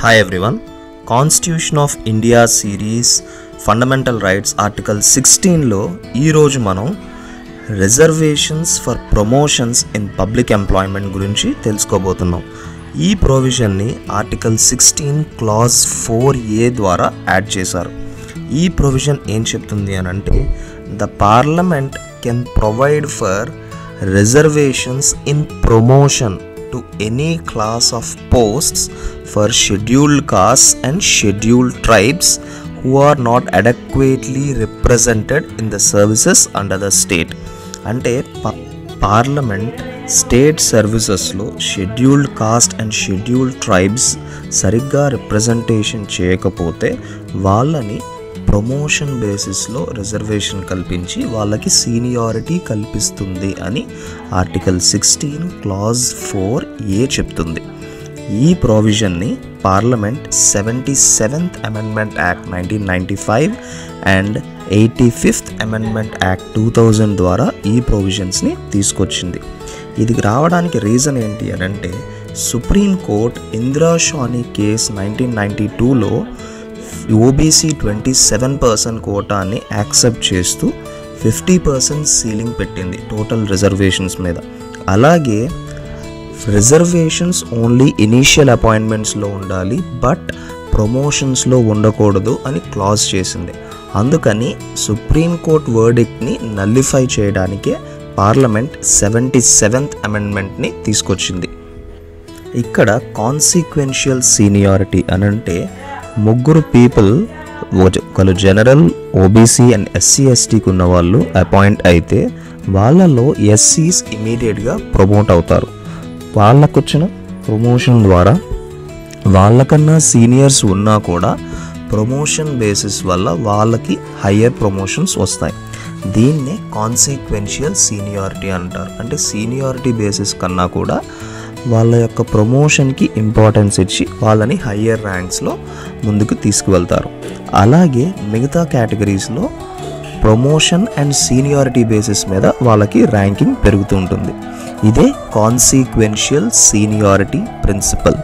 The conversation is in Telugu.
Hi everyone. Constitution of India series Fundamental Rights Article 16 లో ఈ రోజు మనం reservations for promotions in public employment గురించి తెలుసుకోబోతున్నాం. ఈ ప్రొవిజన్ ని ఆర్టికల్ 16 క్లాజ్ 4A ద్వారా యాడ్ చేశారు. ఈ ప్రొవిజన్ ఏం చెప్తుంది అని అంటే the parliament can provide for reservations in promotion to any class of posts for scheduled castes and scheduled tribes who are not adequately represented in the services under the state. అంటే పార్లమెంట్ స్టేట్ సర్వీసెస్లో scheduled cost and scheduled tribes సరిగ్గా రిప్రజెంటేషన్ చేయకపోతే వాళ్ళని ప్రమోషన్ బేసిస్లో రిజర్వేషన్ కల్పించి వాళ్ళకి సీనియారిటీ కల్పిస్తుంది అని ఆర్టికల్ 16 క్లాజ్ 4A చెప్తుంది. ఈ ప్రొవిజన్ని parliament 77th amendment act 1995 and 85th amendment act 2000 ద్వారా ఈ ప్రొవిజన్స్ని తీసుకొచ్చింది. ఇది రావడానికి రీజన్ ఏంటి అని అంటే సుప్రీంకోర్టు ఇందిరా షానీ కేస్ 1992లో ఓబీసీ 27% కోటాని యాక్సెప్ట్ చేస్తూ 50% సీలింగ్ పెట్టింది టోటల్ రిజర్వేషన్స్ మీద. అలాగే రిజర్వేషన్స్ ఓన్లీ ఇనీషియల్ అపాయింట్మెంట్స్లో ఉండాలి బట్ ప్రమోషన్స్లో ఉండకూడదు అని క్లాజ్ చేసింది. అందుకని సుప్రీంకోర్టు వర్డిక్ట్ని నల్లిఫై చేయడానికే పార్లమెంట్ 77th అమెండ్మెంట్ని తీసుకొచ్చింది. ఇక్కడ కాన్సిక్వెన్షియల్ సీనియారిటీ అనంటే ముగ్గురు పీపుల్ ఒకరు జనరల్ ఓబీసీ అండ్ SC/STకి ఉన్న వాళ్ళు అపాయింట్ అయితే వాళ్ళలో ఎస్సీస్ ఇమీడియట్గా ప్రమోట్ అవుతారు. వాళ్ళకు వచ్చిన ప్రమోషన్ ద్వారా వాళ్ళకన్నా సీనియర్స్ ఉన్నా కూడా ప్రమోషన్ బేసిస్ వల్ల వాళ్ళకి హయ్యర్ ప్రమోషన్స్ వస్తాయి. దీన్నే కాన్సిక్వెన్షియల్ సీనియారిటీ అంటారు. అంటే సీనియారిటీ బేసిస్ కన్నా కూడా వాళ్ళ యొక్క ప్రమోషన్కి ఇంపార్టెన్స్ ఇచ్చి వాళ్ళని హయ్యర్ ర్యాంక్స్లో ముందుకు తీసుకువెళ్తారు. అలాగే మిగతా కేటగిరీస్లో ప్రమోషన్ అండ్ సీనియారిటీ బేసిస్ మీద వాళ్ళకి ర్యాంకింగ్ పెరుగుతూ ఉంటుంది. ఇదే కాన్సిక్వెన్షియల్ సీనియారిటీ ప్రిన్సిపల్.